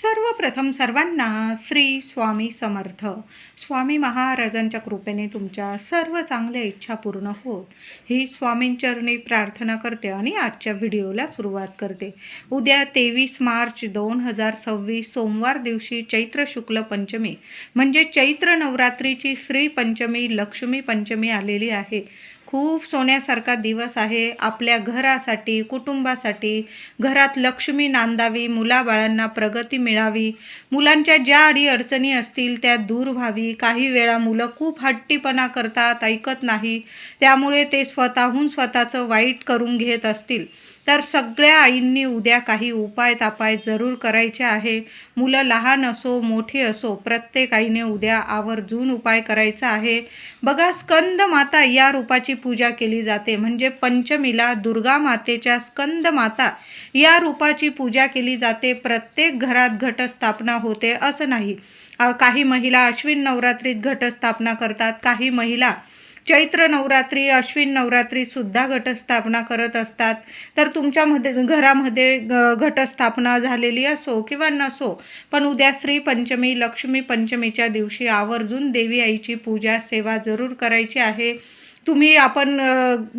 सर्वप्रथम सर्वांना श्री स्वामी समर्थ. स्वामी महाराजांच्या कृपेने तुमच्या सर्व चांगल्या इच्छा पूर्ण होत ही स्वामींचरणी प्रार्थना करते आणि आजच्या व्हिडिओला सुरुवात करते. उद्या 23 मार्च 2026 सोमवार दिवशी चैत्र शुक्ल पंचमी म्हणजे चैत्र नवरात्रीची श्री पंचमी लक्ष्मी पंचमी आलेली आहे. खूप सोन्यासारखा दिवस आहे. आपल्या घरासाठी, कुटुंबासाठी, घरात लक्ष्मी नांदावी, मुलाबाळांना प्रगती मिळावी, मुलांच्या ज्या अडीअडचणी असतील त्या दूर व्हावी. काही वेळा मुलं खूप हट्टीपणा करतात, ऐकत नाही, त्यामुळे ते स्वतःहून स्वतःचं वाईट करून घेत असतील तर सगळ्या आईंनी उद्या काही उपाय तापाय जरूर करायचे आहे. मुलं लहान असो मोठी असो प्रत्येक आईने उद्या आवर्जून उपाय करायचा आहे. बघा, स्कंद माता या रूपाची पूजा केली जाते, म्हणजे पंचमीला दुर्गा मातेच्या स्कंद माता या रूपाची पूजा केली जाते. प्रत्येक घरात घटस्थापना होते असं नाही. काही महिला अश्विन नवरात्रीत घटस्थापना करतात, काही महिला चैत्र नवरात्री अश्विन नवरात्रीसुद्धा घटस्थापना करत असतात. तर तुमच्यामध्ये घरामध्ये घटस्थापना झालेली असो किंवा नसो, पण उद्या श्री पंचमी लक्ष्मी पंचमीच्या दिवशी आवर्जून देवी आईची पूजा सेवा जरूर करायची आहे. आपण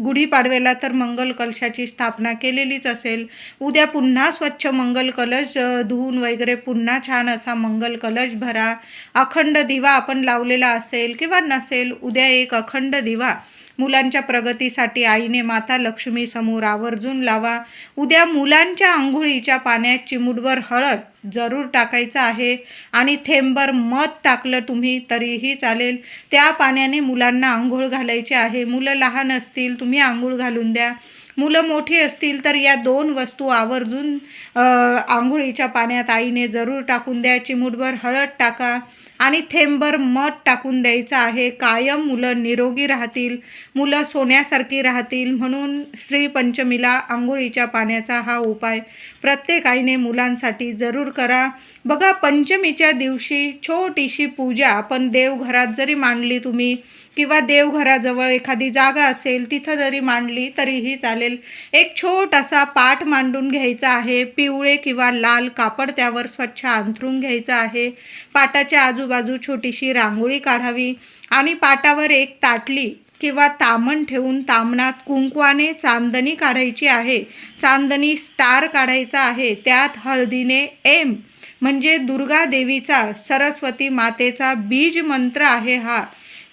गुढीपाडव्याला तर मंगल कलशाची स्थापना केलेलीच असेल. उद्या पुन्हा स्वच्छ मंगल कलश धुवून वगैरे पुन्हा छान असा मंगल कलश भरा. अखंड दिवा आपण लावलेला असेल किंवा नसेल, उद्या एक अखंड दिवा मुलांच्या प्रगतीसाठी आईने माता लक्ष्मी समोर आवर्जून लावा. उद्या मुलांच्या आंघोळीच्या पाण्यात चिमूटभर हळद जरूर टाकायचं आहे आणि थेंबभर मध टाकलं तुम्ही तरीही चालेल. त्या पाण्याने मुलांना आंघोळ घालायची आहे. मुलं लहान असतील तुम्ही आंघोळ घालून द्या, मुलं मोठी असतील तर या दोन वस्तू आवर्जून आंघोळीच्या पाण्यात आईने जरूर टाकून द्या. चिमूटभर हळद टाका आणि थेंबभर मध टाकून द्यायचं आहे. कायम मुलं निरोगी राहतील, मुलं सोन्यासारखी राहतील. म्हणून श्री पंचमीला आंघोळीच्या पाण्याचा हा उपाय प्रत्येक आईने मुलांसाठी जरूर करा. बघा, पंचमीच्या दिवशी छोटीशी पूजा आपण देवघरात जरी मांडली तुम्ही किंवा देवघराजवळ एखादी जागा असेल तिथं जरी मांडली तरीही चालेल. एक छोटासा पाट मांडून घ्यायचा आहे. पिवळे किंवा लाल कापड त्यावर स्वच्छ अंथरून घ्यायचं आहे. पाटाच्या आजूबाजू छोटीशी रांगोळी काढावी आणि पाटावर एक ताटली किंवा तामण ठेवून तामणात कुंकवाने चांदणी काढायची आहे. चांदणी स्टार काढायचा आहे. त्यात हळदीने एम म्हणजे दुर्गा देवीचा सरस्वती मातेचा बीज मंत्र आहे. हा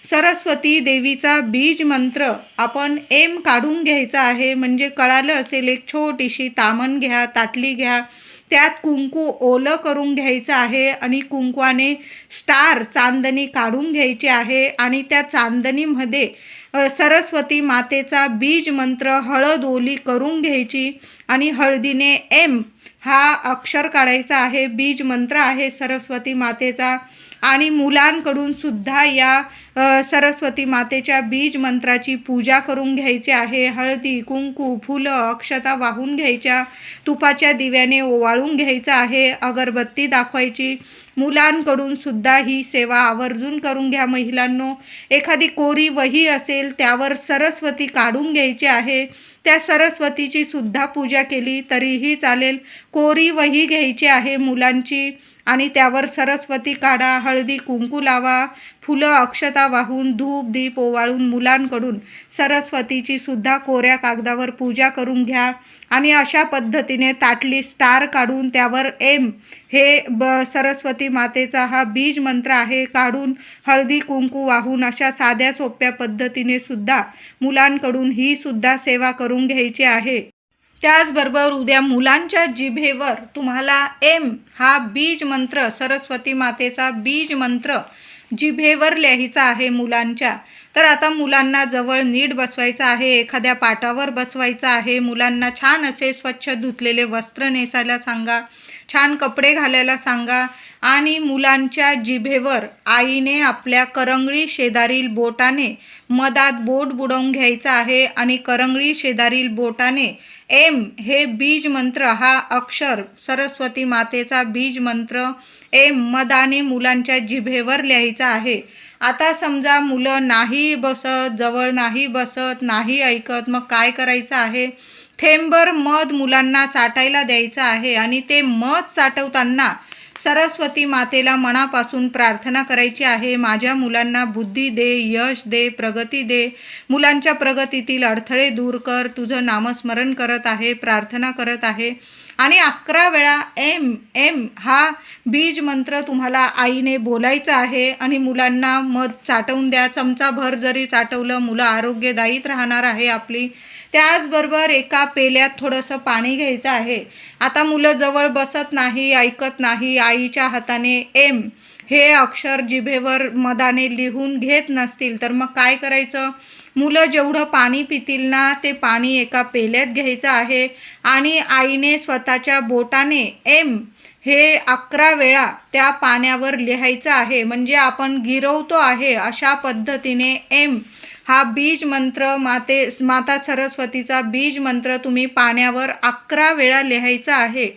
सरस्वती देवीचा बीज मंत्र आपण एम काढून घ्यायचा आहे. म्हणजे कळालं असेल, एक छोटीशी तामण घ्या, ताटली घ्या, त्यात कुंकू ओलं करून घ्यायचं आहे आणि कुंकवाने स्टार चांदणी काढून घ्यायची आहे आणि त्या चांदणीमध्ये सरस्वती मातेचा बीज मंत्र हळद ओली करून घ्यायची आणि हळदीने एम हा अक्षर काढायचा आहे. बीज मंत्र आहे सरस्वती मातेचा आणि मुलांकडून सुद्धा या सरस्वती मातेच्या बीज मंत्राची पूजा करून घ्यायची आहे. हळदी कुंकू फुलं अक्षता वाहून घ्यायच्या, तुपाच्या दिव्याने ओवाळून घ्यायचं आहे, अगरबत्ती दाखवायची. मुलांकडून सुद्धा ही सेवा आवर्जून करून घ्या. महिलांनो, एखादी कोरी वही असेल त्यावर सरस्वती काढून घ्यायची आहे. त्या सरस्वतीची सुद्धा पूजा केली तरीही चालेल. कोरी वही घ्यायची आहे मुलांची आणि त्यावर सरस्वती काढा, हळदी कुंकू लावा, फुलं अक्षता वाहून धूप दीप ओवाळून मुलांकडून सरस्वतीची सुद्धा कोऱ्या कागदावर पूजा करून घ्या. आणि अशा पद्धतीने ताटली स्टार काढून त्यावर एम हे सरस्वती मातेचा हा बीज मंत्र आहे काढून हळदी कुंकू वाहून अशा साध्या सोप्या पद्धतीने सुद्धा मुलांकडून ही सुद्धा सेवा करून घ्यायची आहे. त्याचबरोबर उद्या मुलांच्या जिभेवर तुम्हाला एम हा बीज मंत्र सरस्वती मातेचा बीज मंत्र जिभेवर लिहायचा आहे मुलांच्या. तर आता मुलांना जवळ नीट बसवायचं आहे, एखाद्या पाटावर बसवायचं आहे. मुलांना छान असे स्वच्छ धुतलेले वस्त्र नेसायला सांगा, छान कपडे घालायला सांगा आणि मुलांच्या जिभेवर आईने आपल्या करंगळी शेजारील बोटाने मधात बोट बुडवून घ्यायचं आहे आणि करंगळी शेजारील बोटाने एम हे बीज मंत्र हा अक्षर सरस्वती मातेचा बीज मंत्र एम मधाने मुलांच्या जिभेवर लिहायचा आहे. आता समजा मुलं नाही बसत, जवळ नाही बसत, नाही ऐकत, मग काय करायचं आहे? थेंबभर मध मुलांना चाटायला द्यायचं आहे आणि ते मध चाटवताना सरस्वती मातेला मनापासून प्रार्थना करायची आहे, माझ्या मुलांना बुद्धी दे, यश दे, प्रगती दे, मुलांच्या प्रगतीतील अडथळे दूर कर. तुझं नामस्मरण करत आहे, प्रार्थना करत आहे आणि 11 वेळा एम एम हा बीज मंत्र तुम्हाला आईने बोलायचा आहे आणि मुलांना मध चाटवून द्या. चमचाभर जरी चाटवलं, मुलं आरोग्यदायीत राहणार आहे आपली. त्याचबरोबर एका पेल्यात थोडंसं पाणी घ्यायचं आहे. आता मुलं जवळ बसत नाही, ऐकत नाही, आईच्या हाताने एम हे अक्षर जिभेवर मधाने लिहून घेत नसतील तर मग काय करायचं? मुलं जेवढं पाणी पितील ना ते पाणी एका पेल्यात घ्यायचं आहे आणि आईने स्वतःच्या बोटाने एम हे 11 वेळा त्या पाण्यावर लिहायचं आहे. म्हणजे आपण गिरवतो आहे अशा पद्धतीने एम हा बीज मंत्र माता सरस्वतीचा बीज मंत्र तुम्ही पाण्यावर 11 वेळा लिहायचा आहे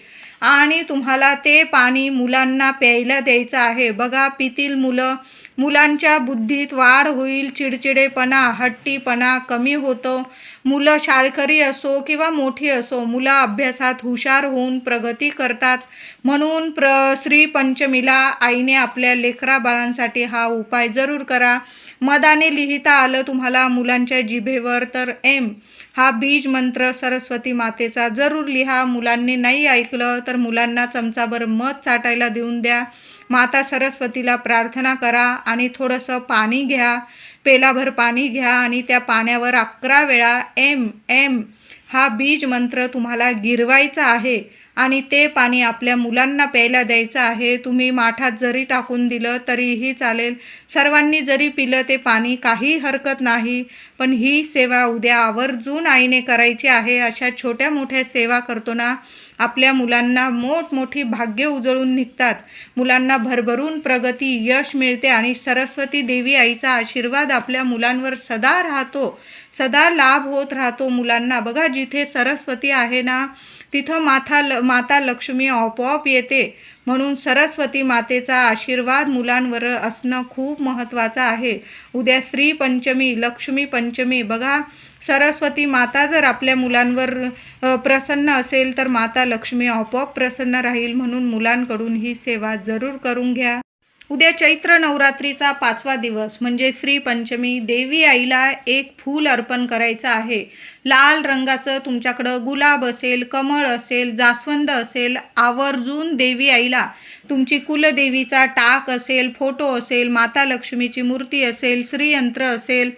आणि तुम्हाला ते पाणी मुलांना प्यायला द्यायचं आहे. बघा, पितील मुलं, मुलांच्या बुद्धीत वाढ होईल, चिडचिडेपणा, हट्टीपणा कमी होतो. मुलं शाळकरी असो किंवा मोठी असो, मुलं अभ्यासात हुशार होऊन प्रगती करतात. म्हणून श्री पंचमीला आईने आपल्या लेकरा बाळांसाठी हा उपाय जरूर करा. मधाने लिहिता आलं तुम्हाला मुलांच्या जिभेवर तर एम हा बीज मंत्र सरस्वती मातेचा जरूर लिहा. मुलांनी नाही ऐकलं तर मुलांना चमचाभर मध चाटायला देऊन द्या. माता सरस्वतीला प्रार्थना करा आणि थोडंसं पाणी घ्या, पेलाभर पाणी घ्या आणि त्या पाण्यावर 11 वेळा एम एम हा बीज मंत्र तुम्हाला गिरवायचा आहे आणि ते पाणी आपल्या मुलांना प्यायला द्यायचं आहे. तुम्ही माठात जरी टाकून दिलं तरीही चालेल, सर्वांनी जरी पिलं ते पाणी काही हरकत नाही. पण ही सेवा उद्या आवर्जून आईने करायची आहे. अशा छोट्या मोठ्या सेवा करतो ना, आपल्या मुलांना मोठमोठी भाग्य उजळून निघतात, मुलांना भरभरून प्रगती, यश मिळते आणि सरस्वती देवी आईचा आशीर्वाद आपल्या मुलांवर सदा राहतो, सदा लाभ होत राहतो मुलांना. बघा, जिथे सरस्वती आहे ना तिथं माता लक्ष्मी आपोआप येते. म्हणून सरस्वती मातेचा आशीर्वाद मुलांवर असणं खूप महत्त्वाचं आहे. उद्या श्री पंचमी, लक्ष्मी पंचमी. बघा, सरस्वती माता जर आपल्या मुलांवर प्रसन्न असेल तर माता लक्ष्मी आपोआप प्रसन्न राहील. म्हणून मुलांकडून ही सेवा जरूर करून घ्या. उद्या चैत्र नवरात्रीचा 5वा दिवस म्हणजे श्री पंचमी. देवी आईला एक फूल अर्पण करायचं आहे. लाल रंगाचं तुमच्याकडं गुलाब असेल, कमळ असेल, जास्वंद असेल, आवर्जून देवी आईला तुमची कुलदेवीचा टाक असेल, फोटो असेल, माता लक्ष्मीची मूर्ती असेल, श्रीयंत्र असेल,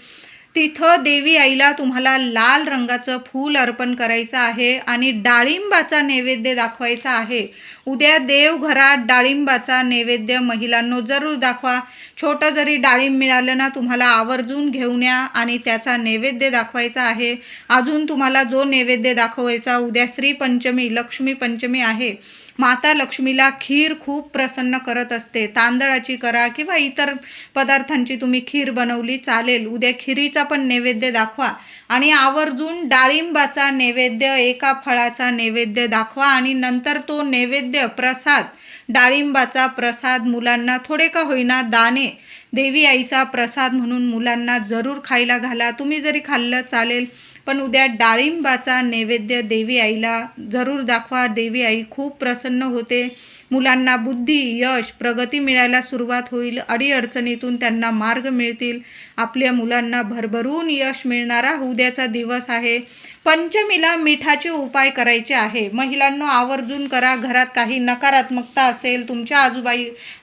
तिथं देवी आईला तुम्हाला लाल रंगाचं फूल अर्पण करायचं आहे आणि डाळिंबाचा नैवेद्य दाखवायचा आहे. उद्या देवघरात डाळिंबाचा नैवेद्य महिलांनो जरूर दाखवा. छोटं जरी डाळिंब मिळालं ना तुम्हाला आवर्जून घेऊन या आणि त्याचा नैवेद्य दाखवायचा आहे. अजून तुम्हाला जो नैवेद्य दाखवायचा, उद्या श्री पंचमी, लक्ष्मी पंचमी आहे. माता लक्ष्मीला खीर खूप प्रसन्न करत असते. तांदळाची करा किंवा इतर पदार्थांची तुम्ही खीर बनवली चालेल. उद्या खिरीचा पण नैवेद्य दाखवा आणि आवर्जून डाळिंबाचा नैवेद्य, एका फळाचा नैवेद्य दाखवा आणि नंतर तो नैवेद्य प्रसाद, डाळिंबाचा प्रसाद मुलांना थोडे का होईना दाणे देवी आईचा प्रसाद म्हणून मुलांना जरूर खायला घाला. तुम्ही जरी खाल्लं चालेल, पण उद्या डाळिंबाचा नैवेद्य देवी आईला जरूर दाखवा. देवी आई खूप प्रसन्न होते. मुलांना बुद्धी, यश, प्रगती मिळायला सुरुवात होईल. अडीअडचणीतून त्यांना मार्ग मिळतील. आपल्या मुलांना भरभरून यश मिळणारा उद्याचा दिवस आहे. पंचमीला मिठाचे उपाय करायचे आहे. महिलांनो आवर्जून करा. घरात काही नकारात्मकता असेल, तुमच्या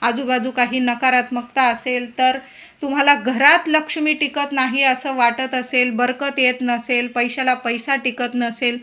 आजूबाजू काही नकारात्मकता असेल तर तुम्हाला घरात लक्ष्मी टिकत नाही असं वाटत असेल, बरकत येत नसेल, पैशाला पैसा टिकत नसेल,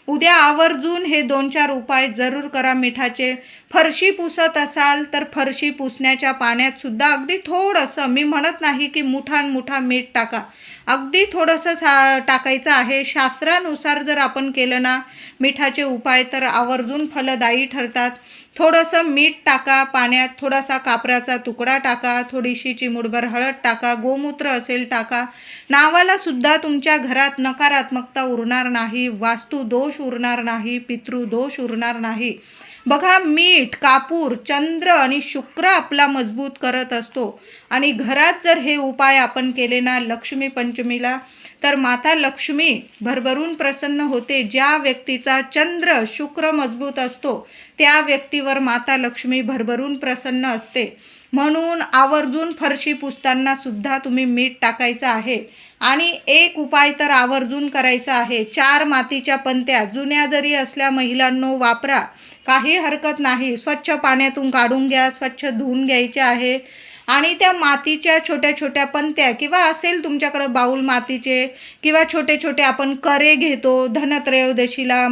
उद्या आवर्जून हे 2-4 उपाय जरूर करा मिठाचे. फरशी पुसत असाल तर फरशी पुसण्याच्या पाण्यात सुद्धा अगदी थोडंसं, मी म्हणत नाही की मुठा मीठ टाका, अगदी थोडंसं टाकायचं आहे. शास्त्रानुसार जर आपण केलं ना मिठाचे उपाय तर आवर्जून फलदायी ठरतात. थोडंसं मीठ टाका पाण्यात, थोडासा कापराचा तुकडा टाका, थोडीशी चिमूटभर हळद टाका, गोमूत्र असेल टाका. नावाला सुद्धा तुमच्या घरात नकारात्मकता उरणार नाही, वास्तू दोष उरणार नाही, पितृदोष उरणार नाही. बघा, मीठ, कापूर, चंद्र आणि शुक्र आपला मजबूत करत असतो आणि घरात जर हे उपाय आपण केले ना लक्ष्मी पंचमीला तर माता लक्ष्मी भरभरून प्रसन्न होते. ज्या व्यक्तीचा चंद्र, शुक्र मजबूत असतो त्या व्यक्तीवर माता लक्ष्मी भरभरून प्रसन्न असते. म्हणून आवर्जून फरशी पुसताना सुद्धा तुम्ही मीठ टाकायचं आहे. आणि एक उपाय तर आवर्जून करायचा आहे. 4 मातीच्या पंत्या जुन्या जरी असल्या महिलांनो वापरा, काही हरकत नाही. स्वच्छ पाण्यातून काढून घ्या, स्वच्छ धुवून घ्यायचे आहे. आणि त्या मातीच्या छोट्या छोट्या पंत्या किंवा असेल तुमच्याकडं बाऊल मातीचे किंवा छोटे छोटे आपण करे घेतो धनत्रयोदशीला,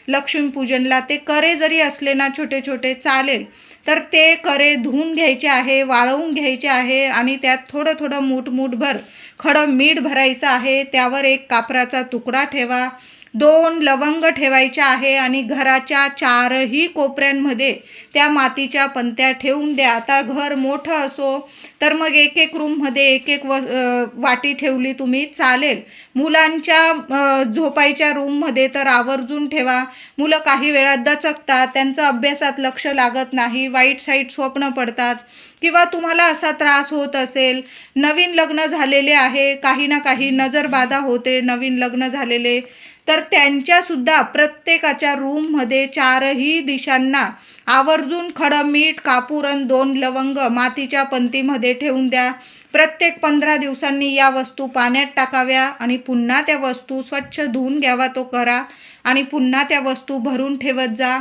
लक्ष्मीपूजनला, ते करे जरी असले ना छोटे छोटे चालेल. तर ते करे धुवून घ्यायचे आहे, वाळवून घ्यायचे आहे आणि त्यात थोडं थोडं मूठभर खडं मीठ भरायचं आहे. त्यावर एक कापराचा तुकडा ठेवा, 2 लवंग ठेवायच्या आहे आणि घराच्या 4ही कोपऱ्यांमध्ये त्या मातीच्या पंत्या ठेवून द्या. आता घर मोठं असो तर मग एक एक रूममध्ये एक एक वाटी ठेवली तुम्ही चालेल. मुलांच्या झोपायच्या रूममध्ये तर आवर्जून ठेवा. मुलं काही वेळा दचकतात, त्यांचं अभ्यासात लक्ष लागत नाही, वाईट साईट स्वप्न पडतात किंवा तुम्हाला असा त्रास होत असेल, नवीन लग्न झालेले आहे, काही ना काही नजरबाधा होते नवीन लग्न झालेले, तर त्यांच्यासुद्धा प्रत्येकाच्या रूममध्ये 4ही दिशांना आवर्जून खडं मीठ, कापूर आणि 2 लवंग मातीच्या पंतीमध्ये ठेवून द्या. प्रत्येक 15 दिवसांनी या वस्तू पाण्यात टाकाव्या आणि पुन्हा त्या वस्तू स्वच्छ धुवून घ्यावा तो करा आणि पुन्हा त्या वस्तू भरून ठेवत जा.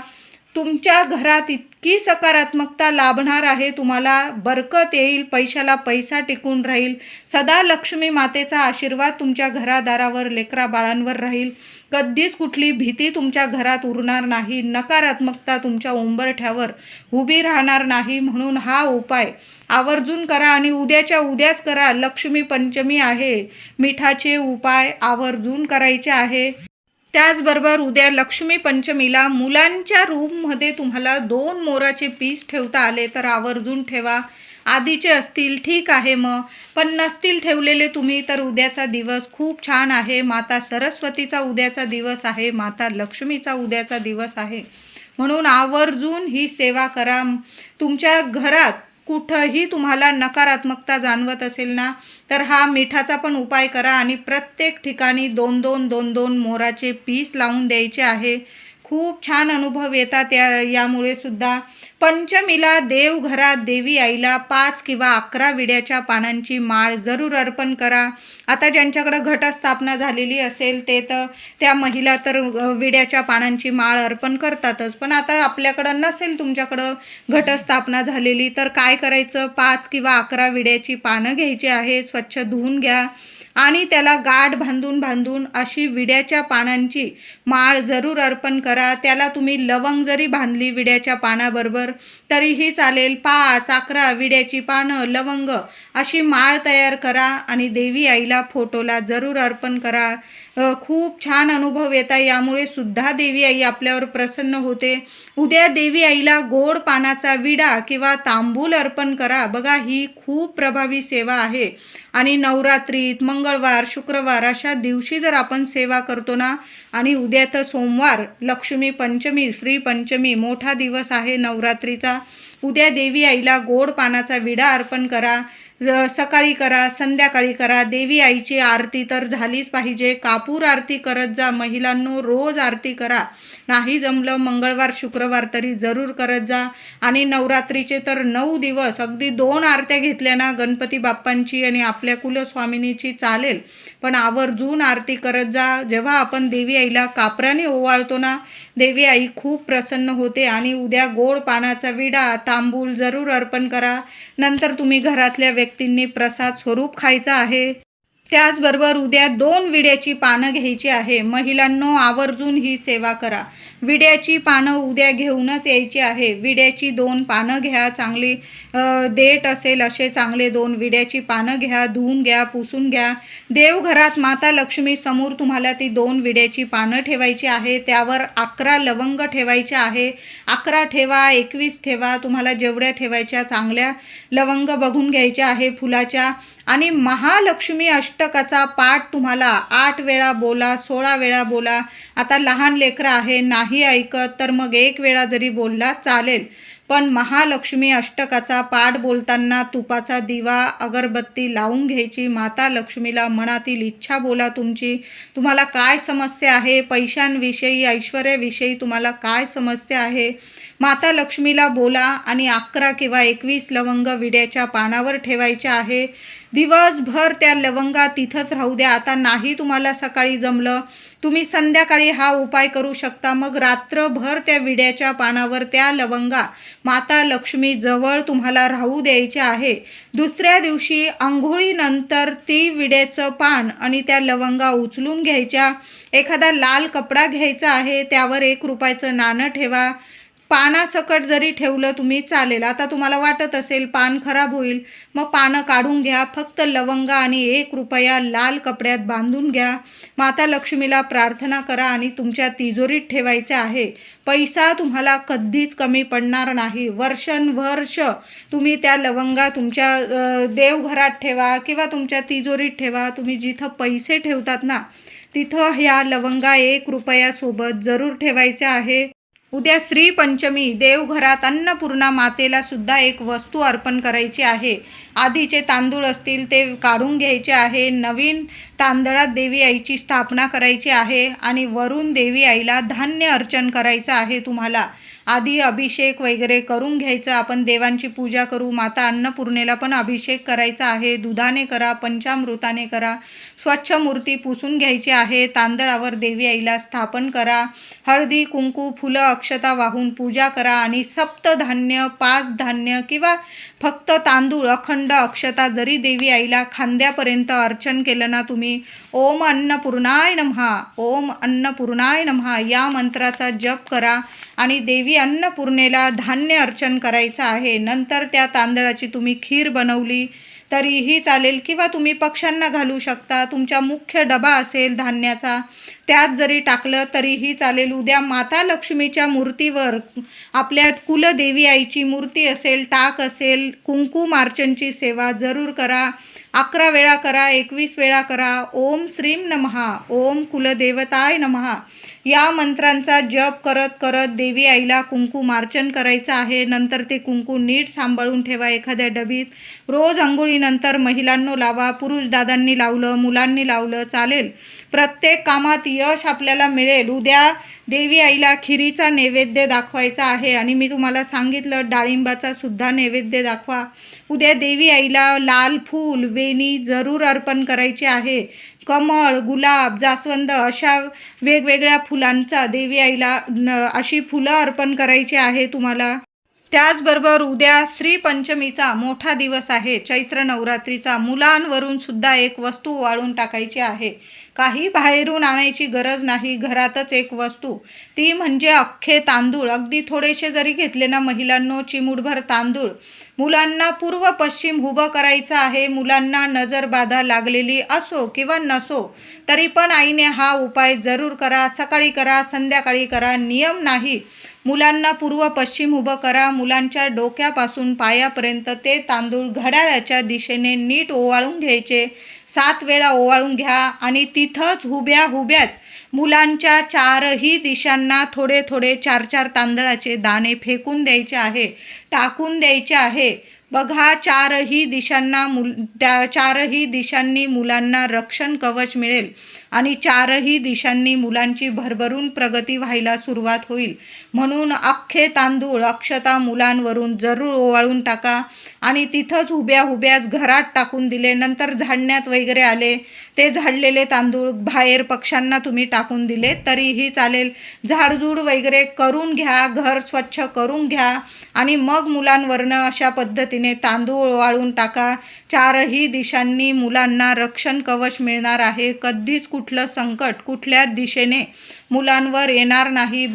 तुमच्या घरात इतकी सकारात्मकता लाभणार आहे, तुम्हाला बरकत येईल, पैशाला पैसा टिकून राहील, सदा लक्ष्मी मातेचा आशीर्वाद तुमच्या घरादारावर, लेकरा बाळांवर राहील. कधीच कुठली भीती तुमच्या घरात उरणार नाही, नकारात्मकता तुमच्या उंबरठ्यावर उभी राहणार नाही. म्हणून हा उपाय आवर्जून करा आणि उद्याच्या उद्याच करा. लक्ष्मी पंचमी आहे, मिठाचे उपाय आवर्जून करायचे आहे. त्याचबरोबर उद्या लक्ष्मी पंचमीला मुलांच्या रूममध्ये तुम्हाला 2 मोराचे पीस ठेवता आले तर आवर्जून ठेवा. आधीचे असतील ठीक आहे मग, पण नसतील ठेवलेले तुम्ही तर उद्याचा दिवस खूप छान आहे. माता सरस्वतीचा उद्याचा दिवस आहे, माता लक्ष्मीचा उद्याचा दिवस आहे. म्हणून आवर्जून ही सेवा करा. तुमच्या घरात कुठंही तुम्हाला नकारात्मकता जाणवत असेल ना तर हा मिठाचा पण उपाय करा आणि प्रत्येक ठिकाणी 2-2 मोराचे पीस लावून द्यायचे आहे. खूप छान अनुभव येतात यामुळे सुद्धा. पंचमीला देवघरात देवी आईला 5 किंवा 11 विड्याच्या पानांची माळ जरूर अर्पण करा. आता ज्यांच्याकडं घटस्थापना झालेली असेल ते तर त्या महिला तर विड्याच्या पानांची माळ अर्पण करतातच, पण आता आपल्याकडं नसेल तुमच्याकडं घटस्थापना झालेली तर काय करायचं, 5 किंवा 11 विड्याची पानं घ्यायची आहे, स्वच्छ धुवून घ्या आणि त्याला गाठ बांधून अशी विड्याच्या पानांची माळ जरूर अर्पण करा. त्याला तुम्ही लवंग जरी बांधली विड्याच्या पानाबरोबर तरीही चालेल. 5-11 विड्याची पानं, लवंग अशी माळ तयार करा आणि देवी आईला फोटोला जरूर अर्पण करा. खूप छान अनुभव येतात. यामुळे सुद्धा देवी आई आपल्यावर प्रसन्न होते. उद्या देवी आईला गोड पानाचा विडा किंवा तांबूल अर्पण करा. बघा, ही खूप प्रभावी सेवा आहे आणि नवरात्रीत मंगळवार, शुक्रवार अशा दिवशी जर आपण सेवा करतो ना, आणि उद्या तर सोमवार लक्ष्मी पंचमी, श्री पंचमी, मोठा दिवस आहे नवरात्रीचा. उद्या देवी आईला गोड पानाचा विडा अर्पण करा. सकाळी करा, संध्याकाळी करा. देवी आईची आरती तर झालीच पाहिजे. कापूर आरती करत जा महिलांनो, रोज आरती करा. नाही जमलं मंगळवार शुक्रवार तरी जरूर करत जा. आणि नवरात्रीचे तर 9 दिवस अगदी 2 आरत्या घेतल्या ना गणपती बाप्पांची आणि आपल्या कुलस्वामिनीची चालेल, पण आवर्जून आरती करत जा. जेव्हा आपण देवी आईला कापराने ओवाळतो ना, देवी आई खूप प्रसन्न होते. आणि उद्या गोड पानाचा विडा, तांबूल जरूर अर्पण करा. नंतर तुम्ही घरातल्या व्यक्तींनी प्रसाद स्वरूप खायचा आहे. त्याचबरोबर उद्या 2 विड्याची पानं घ्यायची आहे. महिलांनो, आवर्जून ही सेवा करा. विड्याची पानं उद्या घेऊनच यायची आहे. विड्याची 2 पानं घ्या, चांगली देठ असेल असे चांगले 2 विड्याची पानं घ्या, धुवून घ्या, पुसून घ्या. देवघरात माता लक्ष्मी समोर तुम्हाला ती 2 विड्याची पानं ठेवायची आहे. त्यावर 11 लवंग ठेवायचे आहे. 11 ठेवा, 21 ठेवा, तुम्हाला जेवढ्या ठेवायच्या चांगल्या लवंग बघून घ्यायच्या आहे फुलाच्या. आणि महालक्ष्मी अष्टकाचा पाठ तुम्हाला 8 वेळा बोला, 16 वेळा बोला. आता लहान लेकरं आहे, नाही ऐकत तर मग 1 वेळा जरी बोलला चालेल, पण महालक्ष्मी अष्टकाचा पाठ बोलताना तुपाचा दिवा, अगरबत्ती लावून घ्यायची. माता लक्ष्मीला मनातील इच्छा बोला तुमची. तुम्हाला काय समस्या आहे, पैशांविषयी, ऐश्वर्याविषयी तुम्हाला काय समस्या आहे, माता लक्ष्मीला बोला आणि 11 किंवा 21 लवंग विड्याच्या पानावर ठेवायचे आहे. दिवसभर त्या लवंगा तिथंच राहू द्या. आता नाही तुम्हाला सकाळी जमलं, तुम्ही संध्याकाळी हा उपाय करू शकता. मग रात्रभर त्या विड्याच्या पानावर त्या लवंगा माता लक्ष्मी जवळ तुम्हाला राहू द्यायचे आहे. दुसऱ्या दिवशी अंघोळीनंतर ती विड्याचं पान आणि त्या लवंगा उचलून घ्यायच्या. एखादा लाल कपडा घ्यायचा आहे, त्यावर 1 रुपयाचं नाणं ठेवा. पानासकट जरी ठेवलं तुम्ही चालेल. आता तुम्हाला वाटत असेल पान खराब होईल, मग पानं काढून घ्या. फक्त लवंगा आणि 1 रुपया लाल कपड्यात बांधून घ्या. माता लक्ष्मीला प्रार्थना करा आणि तुमच्या तिजोरीत ठेवायचे आहे. पैसा तुम्हाला कधीच कमी पडणार नाही. वर्षानुवर्ष तुम्ही त्या लवंगा तुमच्या देवघरात ठेवा किंवा तुमच्या तिजोरीत ठेवा. तुम्ही जिथं पैसे ठेवतात ना, तिथं ह्या लवंगा 1 रुपयासोबत जरूर ठेवायच्या आहे. उद्या श्री पंचमी, देवघरात अन्नपूर्णा मातेला सुद्धा एक वस्तू अर्पण करायची आहे. आधीचे तांदूळ असतील ते काढून घ्यायचे आहे. नवीन तांदळात देवी आईची स्थापना करायची आहे आणि वरून देवी आईला धान्य अर्चन करायचं आहे. तुम्हाला आधी अभिषेक वगैरे करून घ्यायचं. आपण देवांची पूजा करू. माता अन्नपूर्णेला पण अभिषेक करायचा आहे. दुधाने करा, पंचामृताने करा. स्वच्छ मूर्ती पुसून घ्यायची आहे. तांदळावर देवी आईला स्थापन करा. हळदी, कुंकू, फुलं, अक्षता वाहून पूजा करा आणि सप्तधान्य, 5 धान्य किंवा फक्त तांदूळ, अखंड अक्षता जरी देवी आईला खांद्यापर्यंत अर्चन केलं ना तुम्ही, ओम अन्नपूर्णाय नमः, ओम अन्नपूर्णाय नमः या मंत्राचा जप करा आणि देवी अन्नपूर्णेला धान्य अर्चन करायचं आहे. नंतर त्या तांदळाची तुम्ही खीर बनवली तरीही चालेल किंवा तुम्ही पक्ष्यांना घालू शकता. तुमचा मुख्य डबा असेल धान्याचा, त्यात जरी टाकलं तरीही चालेल. उद्या माता लक्ष्मीच्या मूर्तीवर आपल्या कुलदेवी आईची मूर्ती असेल, टाक असेल, कुंकुम अर्चनची सेवा जरूर करा. 11 वेळा करा, 21 वेळा करा. ओम श्रीम नमः, ओम कुलदेवताय नमः या मंत्रांचा जप करत करत देवी आईला कुंकुमार्चन करायचं आहे. नंतर ते कुंकू नीट सांभाळून ठेवा एखाद्या डबीत. रोज अंघोळीनंतर महिलांनो लावा. पुरुष दादांनी लावलं, मुलांनी लावलं चालेल. प्रत्येक कामात यश आपल्याला मिळेल. उद्या देवी आईला खिरीचा नैवेद्य दाखवायचा आहे आणि मी तुम्हाला सांगितलं डाळिंबाचा सुद्धा नैवेद्य दाखवा. उद्या देवी आईला लाल फूल, वेणी जरूर अर्पण करायची आहे. कमळ, गुलाब, जास्वंद अशा वेगवेगळ्या फुलांचा देवी आईला अशी फुलं अर्पण करायची आहे तुम्हाला. त्याचबरोबर उद्या श्री पंचमीचा मोठा दिवस आहे, चैत्र नवरात्रीचा. मुलांवरून सुद्धा एक वस्तू वाळून टाकायची आहे. काही बाहेरून आणायची गरज नाही. घरातच एक वस्तू, ती म्हणजे अख्खे तांदूळ. अगदी थोडेसे जरी घेतले ना महिलांनो, चिमूटभर तांदूळ मुलांना पूर्व पश्चिम उभं करायचं आहे. मुलांना नजरबाधा लागलेली असो किंवा नसो तरी पण आईने हा उपाय जरूर करा. सकाळी करा, संध्याकाळी करा, नियम नाही. मुलांना पूर्व पश्चिम उभं करा. मुलांच्या डोक्यापासून पायापर्यंत ते तांदूळ घड्याळाच्या दिशेने नीट ओवाळून घ्यायचे. 7 वेळा ओवाळून घ्या आणि तिथंच उभ्याच मुलांच्या 4ही दिशांना थोडे थोडे 4-4 तांदळाचे दाणे फेकून द्यायचे आहे, टाकून द्यायचे आहे. बघा, 4ही दिशांना त्या 4ही दिशांनी मुलांना रक्षण कवच मिळेल आणि 4ही दिशांनी मुलांची भरभरून प्रगती व्हायला सुरुवात होईल. म्हणून अख्खे तांदूळ, अक्षता मुलांवरून जरूर ओवाळून टाका आणि तिथंच उभ्याच घरात टाकून दिले. नंतर झाडण्यात वगैरे आले, ते झाडलेले तांदूळ बाहेर पक्ष्यांना तुम्ही टाकून दिले तरीही चालेल. झाडझूड वगैरे करून घ्या, घर स्वच्छ करून घ्या आणि मग मुलांवरनं अशा पद्धतीने तांदूळ ओवाळून टाका. 4ही दिशांनी मुलांना रक्षण कवच मिळणार आहे. कधीच कुठलं संकट कुठल्या दिशेने मुलांवर येणार नाही.